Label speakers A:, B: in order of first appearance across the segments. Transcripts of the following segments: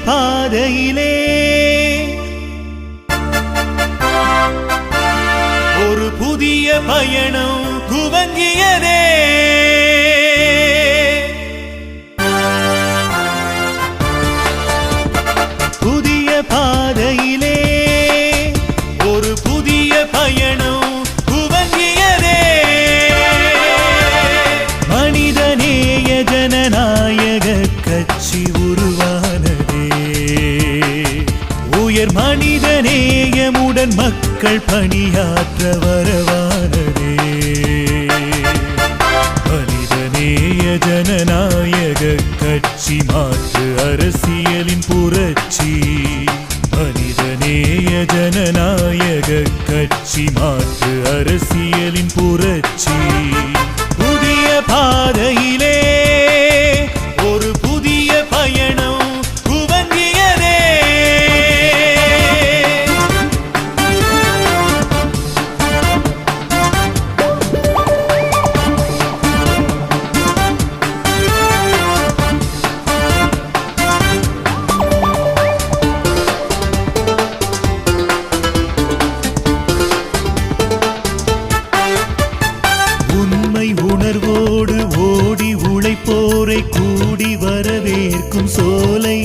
A: பாதையிலே ஒரு புதிய பயணம் துவங்கியதே. புதிய பாதையிலே ஒரு புதிய பயணம் துவங்கியதே. மனிதநேய ஜனநாயக கட்சி உருவானதே. உயர் மனிதநேயமுடன் மக்கள் பணியாற்ற வரவானதே. மனிதநேய ஜனநாயக கட்சி மாற்று அரசியலின் புரட்சி. மனிதநேய ஜனநாயக கட்சி மாற்று அரசியலின் புரட்சி. புதிய பாதையிலே ஒரு புதிய பயணம் துவங்கியதே. உண்மை உணர்வோடு ஓடி உழைப்போரை கூடி வரவேற்கும் சோலை.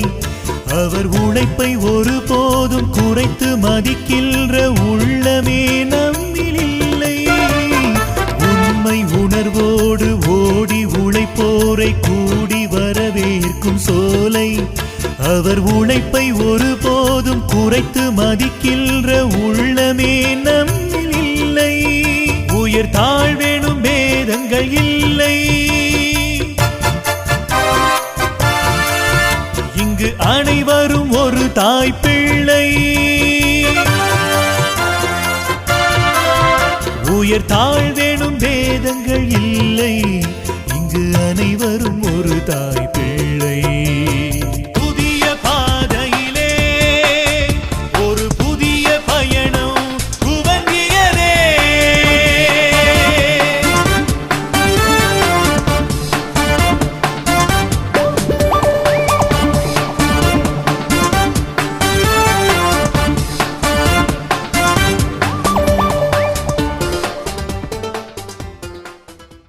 A: அவர் உழைப்பை ஒருபோதும் குறைத்து மதிக்கின்ற உள்ளமே நம்மில் இல்லை. உண்மை உணர்வோடு ஓடி உழைப்போரை கூடி வரவேற்கும் சோலை. அவர் உழைப்பை ஒருபோதும் குறைத்து மதிக்கின்ற உள்ளமே நம்மில் இல்லை. உயர் தாழ்வேனும் பேதங்கள் இல்லை. இங்கு அனைவரும் ஒரு தாய் பிள்ளை. உயர் தாழ்வேனும் பேதங்கள் இல்லை. இங்கு அனைவரும் ஒரு தாய் பிள்ளை.